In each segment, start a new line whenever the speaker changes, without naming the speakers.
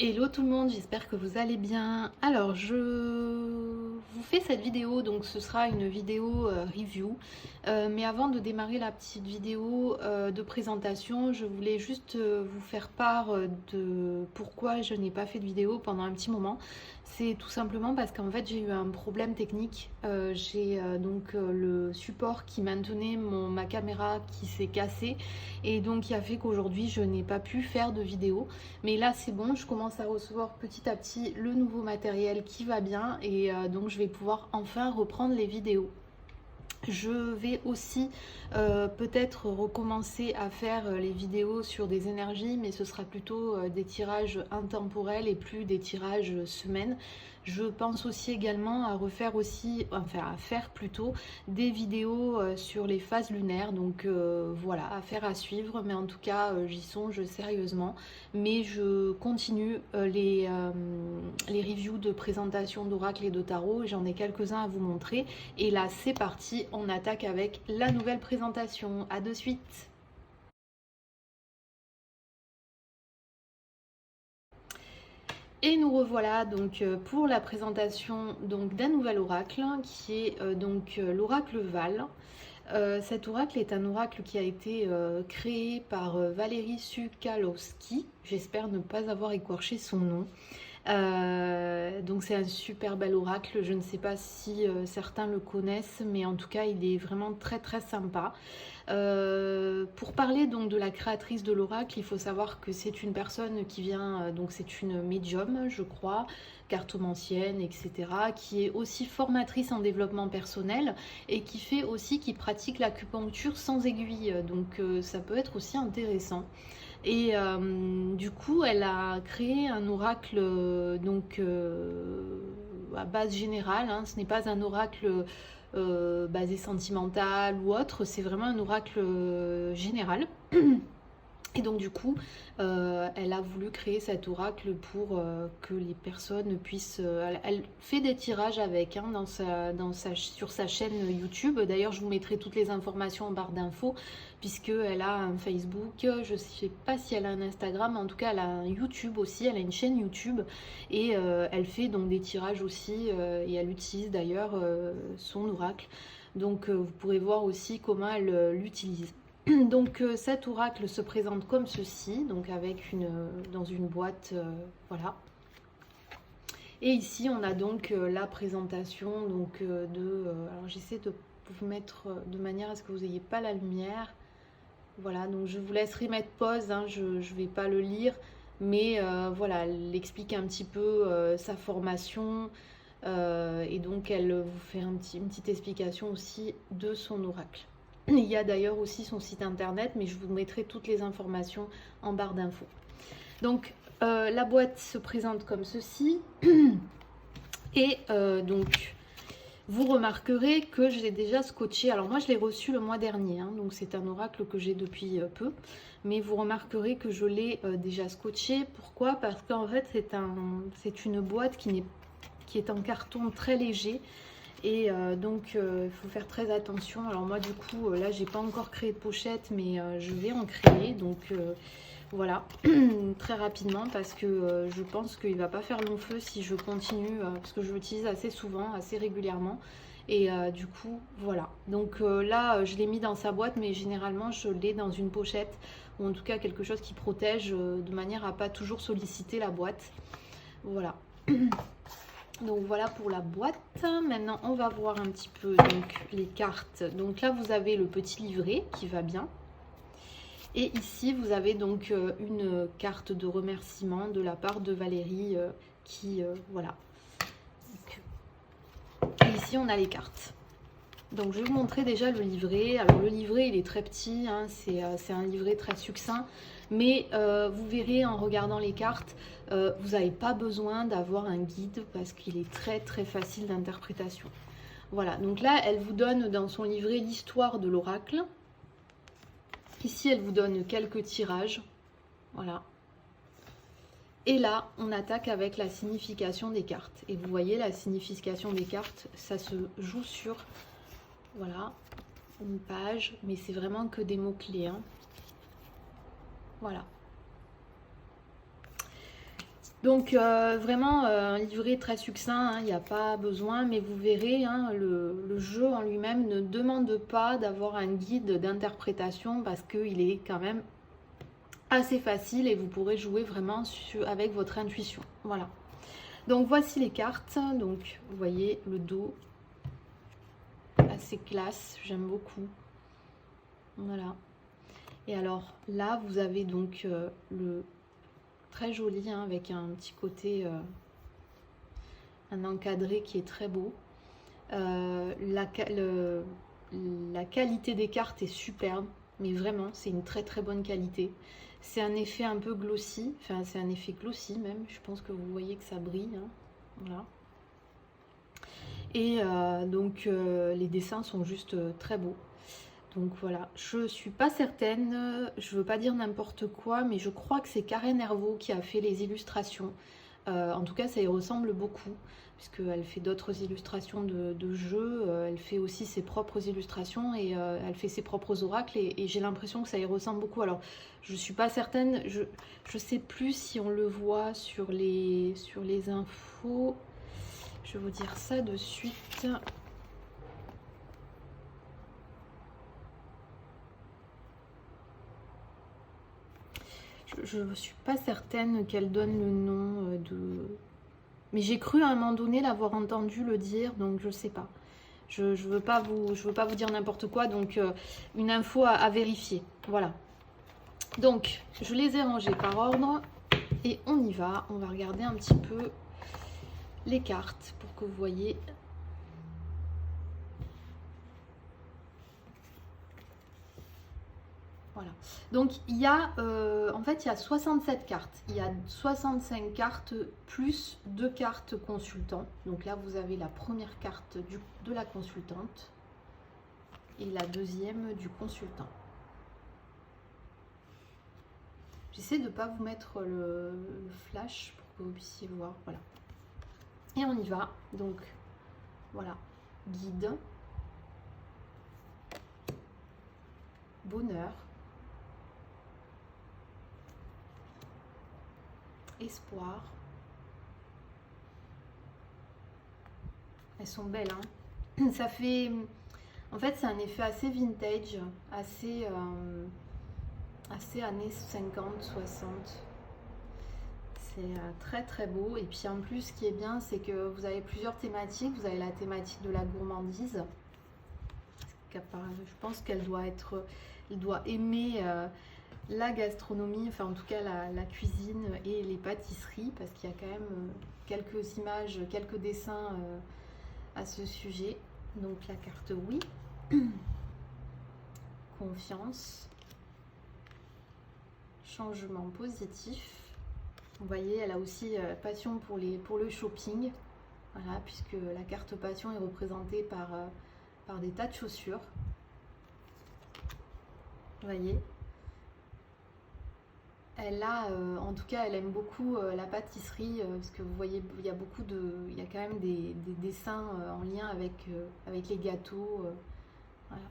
Hello tout le monde, j'espère que vous allez bien. Alors je vous fais cette vidéo, donc ce sera une vidéo review. Mais avant de démarrer la petite vidéo de présentation, je voulais juste vous faire part de pourquoi je n'ai pas fait de vidéo pendant un petit moment. C'est tout simplement parce qu'en fait j'ai eu un problème technique. J'ai le support qui maintenait ma caméra qui s'est cassé et donc qui a fait qu'aujourd'hui je n'ai pas pu faire de vidéo. Mais là c'est bon, je commence à recevoir petit à petit le nouveau matériel qui va bien et donc je vais pouvoir enfin reprendre les vidéos. Je vais aussi peut-être recommencer à faire les vidéos sur des énergies, mais ce sera plutôt des tirages intemporels et plus des tirages semaines. Je pense aussi également à à faire plutôt des vidéos sur les phases lunaires. Donc voilà, affaire à suivre, mais en tout cas j'y songe sérieusement. Mais je continue les reviews de présentation d'oracle et de tarot. J'en ai quelques-uns à vous montrer. Et là, c'est parti, on attaque avec la nouvelle présentation. À de suite. Et nous revoilà donc pour la présentation d'un nouvel oracle qui est l'oracle Val. Cet oracle est un oracle qui a été créé par Valérie Sukalowski. J'espère ne pas avoir écorché son nom. Donc c'est un super bel oracle, je ne sais pas si certains le connaissent, mais en tout cas il est vraiment très très sympa. Pour parler donc de la créatrice de l'oracle, il faut savoir que c'est une personne qui vient, donc c'est une médium je crois, cartomancienne, etc., qui est aussi formatrice en développement personnel et qui pratique l'acupuncture sans aiguille, donc ça peut être aussi intéressant. Et du coup, elle a créé un oracle à base générale. Hein. Ce n'est pas un oracle basé sentimental ou autre, c'est vraiment un oracle général. Et donc du coup, elle a voulu créer cet oracle pour que les personnes puissent... elle fait des tirages avec hein, sur sa chaîne YouTube. D'ailleurs, je vous mettrai toutes les informations en barre d'infos, puisqu'elle a un Facebook, je ne sais pas si elle a un Instagram, mais en tout cas elle a un YouTube aussi, elle a une chaîne YouTube. Et elle fait donc des tirages aussi, et elle utilise d'ailleurs son oracle. Donc vous pourrez voir aussi comment elle l'utilise. Donc cet oracle se présente comme ceci, donc avec dans une boîte, voilà. Et ici on a donc la présentation donc alors j'essaie de vous mettre de manière à ce que vous n'ayez pas la lumière. Voilà, donc je vous laisserai mettre pause, hein, je ne vais pas le lire, mais voilà, elle explique un petit peu sa formation et donc elle vous fait une petite explication aussi de son oracle. Il y a d'ailleurs aussi son site internet, mais je vous mettrai toutes les informations en barre d'infos. Donc la boîte se présente comme ceci. Et donc vous remarquerez que je l'ai déjà scotché. Alors moi je l'ai reçu le mois dernier, hein, donc c'est un oracle que j'ai depuis peu. Mais vous remarquerez que je l'ai déjà scotché. Pourquoi? Parce qu'en fait c'est une boîte qui est en carton très léger. Et il faut faire très attention. Alors moi du coup là j'ai pas encore créé de pochette, mais je vais en créer. Donc voilà, très rapidement, parce que je pense qu'il va pas faire long feu si je continue, parce que je l'utilise assez souvent, assez régulièrement. Et du coup voilà, donc là je l'ai mis dans sa boîte, mais généralement je l'ai dans une pochette, ou en tout cas quelque chose qui protège, de manière à pas toujours solliciter la boîte. Voilà. Donc voilà pour la boîte. Maintenant on va voir un petit peu donc les cartes. Donc là vous avez le petit livret qui va bien. Et ici vous avez donc une carte de remerciement de la part de Valérie voilà. Et ici on a les cartes. Donc je vais vous montrer déjà le livret. Alors le livret il est très petit, hein, c'est un livret très succinct. Mais vous verrez en regardant les cartes, vous n'avez pas besoin d'avoir un guide parce qu'il est très très facile d'interprétation. Voilà, donc là elle vous donne dans son livret l'histoire de l'oracle. Ici elle vous donne quelques tirages, voilà. Et là on attaque avec la signification des cartes. Et vous voyez la signification des cartes, ça se joue sur, voilà, une page, mais c'est vraiment que des mots-clés, hein. Voilà. Donc vraiment un livret très succinct, hein, il n'y a pas besoin, mais vous verrez, hein, le jeu en lui-même ne demande pas d'avoir un guide d'interprétation parce qu'il est quand même assez facile et vous pourrez jouer vraiment avec votre intuition. Voilà. Donc voici les cartes. Donc vous voyez le dos, assez classe, j'aime beaucoup. Voilà. Et alors là, vous avez donc le très joli, hein, avec un petit côté, un encadré qui est très beau. La qualité des cartes est superbe, mais vraiment, c'est une très très bonne qualité. C'est un effet un peu glossy, enfin c'est un effet glossy même, je pense que vous voyez que ça brille, hein. Voilà. Et donc les dessins sont juste très beaux. Donc voilà, je suis pas certaine, je veux pas dire n'importe quoi, mais je crois que c'est Karen Hervaux qui a fait les illustrations. En tout cas, ça y ressemble beaucoup, puisqu'elle fait d'autres illustrations de jeux, elle fait aussi ses propres illustrations et elle fait ses propres oracles, et j'ai l'impression que ça y ressemble beaucoup. Alors, je suis pas certaine, je sais plus si on le voit sur les infos. Je vais vous dire ça de suite. Je ne suis pas certaine qu'elle donne le nom de... Mais j'ai cru à un moment donné l'avoir entendu le dire, donc je sais pas. Je ne veux pas vous dire n'importe quoi, donc une info à vérifier. Voilà. Donc, je les ai rangés par ordre et on y va. On va regarder un petit peu les cartes pour que vous voyez. Voilà. Donc il y a en fait il y a 67 cartes. Il y a 65 cartes plus 2 cartes consultants. Donc là vous avez la première carte de la consultante et la deuxième du consultant. J'essaie de ne pas vous mettre le flash pour que vous puissiez voir. Voilà. Et on y va. Donc voilà. Guide. Bonheur. Espoir. Elles sont belles, hein. Ça fait... En fait, c'est un effet assez vintage, assez années 50, 60. C'est très très beau. Et puis en plus, ce qui est bien, c'est que vous avez plusieurs thématiques. Vous avez la thématique de la gourmandise. Je pense qu'elle doit être... Elle doit aimer la gastronomie, enfin en tout cas la cuisine et les pâtisseries, parce qu'il y a quand même quelques images, quelques dessins à ce sujet. Donc la carte oui. Confiance. Changement positif. Vous voyez, elle a aussi passion pour le shopping. Voilà, puisque la carte passion est représentée par des tas de chaussures. Vous voyez. Elle a, en tout cas, elle aime beaucoup la pâtisserie, parce que vous voyez, il y a il y a quand même des dessins en lien avec les gâteaux. Voilà.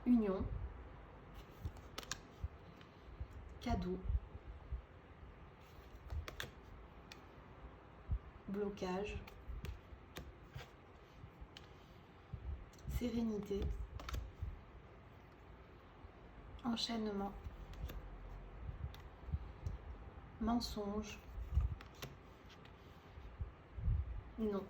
Union. Cadeau. Blocage. Sérénité. Enchaînement. Mensonge. Non.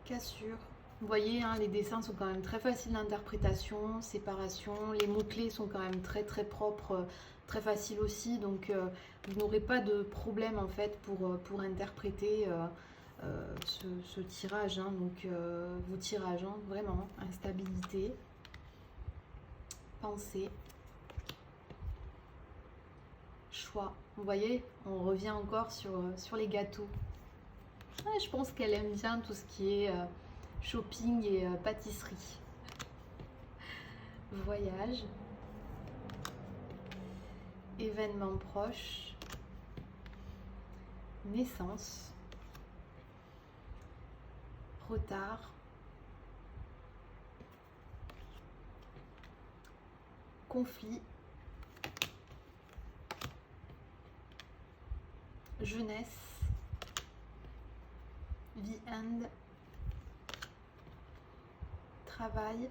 Cassure. Vous voyez, hein, les dessins sont quand même très faciles d'interprétation. Séparation. Les mots-clés sont quand même très très propres, très faciles aussi. Donc vous n'aurez pas de problème en fait pour interpréter ce tirage. Hein. Donc vos tirages, hein, vraiment. Instabilité. Pensée. Choix. Vous voyez, on revient encore sur les gâteaux. Ouais, je pense qu'elle aime bien tout ce qui est shopping et pâtisserie. Voyage. Événement proche. Naissance. Retard. Conflit. jeunesse, the end, travail,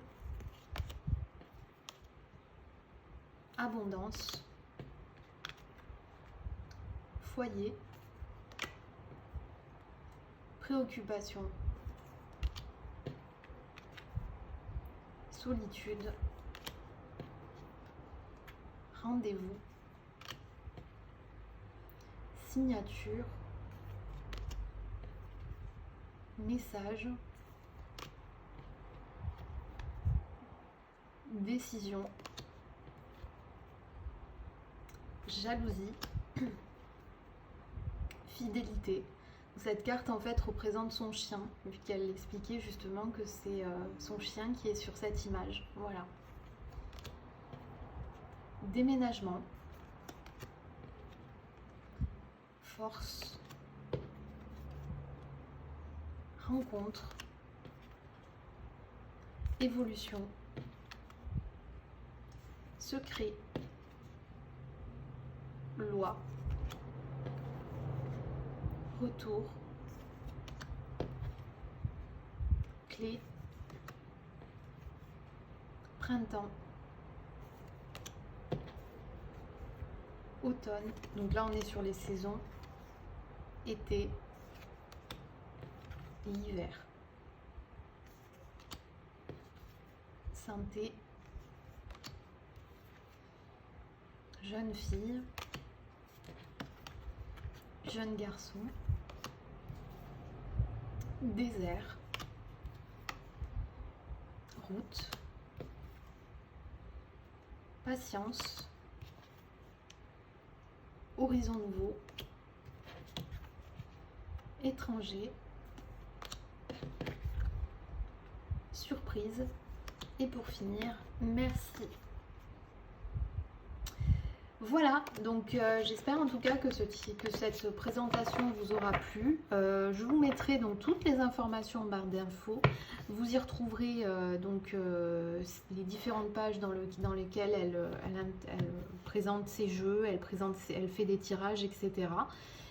abondance, foyer, préoccupation, solitude, rendez-vous, signature, message, décision, jalousie, fidélité. Cette carte en fait représente son chien, vu qu'elle expliquait justement que c'est son chien qui est sur cette image. Voilà. Déménagement, force, rencontre, évolution, secret, loi, retour, clé, printemps, automne. Donc là on est sur les saisons, été et hiver. Santé, jeune fille, jeune garçon, désert, route, patience, horizon nouveau, étranger, surprise et pour finir, merci. Voilà, donc j'espère en tout cas que cette présentation vous aura plu. Je vous mettrai donc toutes les informations en barre d'infos. Vous y retrouverez les différentes pages dans lesquelles elle présente ses jeux, elle fait des tirages, etc.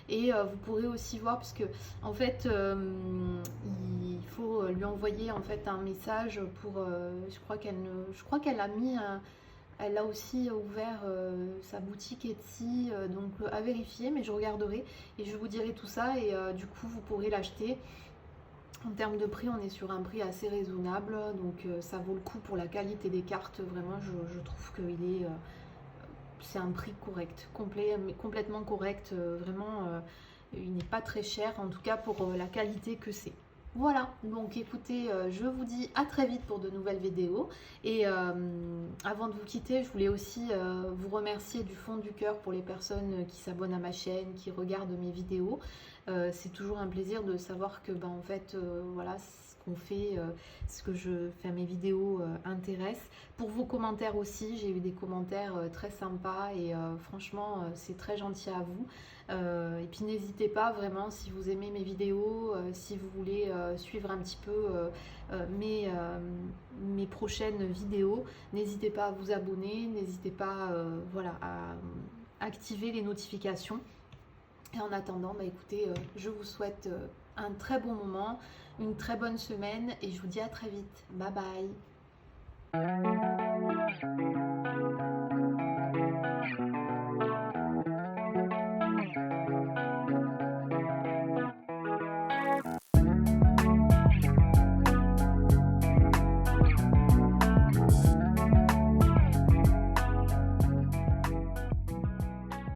Et vous pourrez aussi voir, parce que en fait il faut lui envoyer en fait un message pour je crois qu'elle a mis elle a aussi ouvert sa boutique Etsy, donc à vérifier, mais je regarderai et je vous dirai tout ça, et du coup vous pourrez l'acheter. En termes de prix, on est sur un prix assez raisonnable, donc ça vaut le coup pour la qualité des cartes. Vraiment, je trouve que c'est un prix correct, complètement correct. Vraiment, il n'est pas très cher, en tout cas pour la qualité que c'est. Voilà, donc écoutez, je vous dis à très vite pour de nouvelles vidéos. Et avant de vous quitter, je voulais aussi vous remercier du fond du cœur pour les personnes qui s'abonnent à ma chaîne, qui regardent mes vidéos. C'est toujours un plaisir de savoir que en fait, voilà, ce qu'on fait, ce que je fais, mes vidéos intéressent. Pour vos commentaires aussi, j'ai eu des commentaires très sympas, et franchement, c'est très gentil à vous. Et puis n'hésitez pas vraiment, si vous aimez mes vidéos, si vous voulez suivre un petit peu mes prochaines vidéos, n'hésitez pas à vous abonner, n'hésitez pas voilà, à activer les notifications. Et en attendant, écoutez, je vous souhaite un très bon moment, une très bonne semaine, et je vous dis à très vite. Bye bye.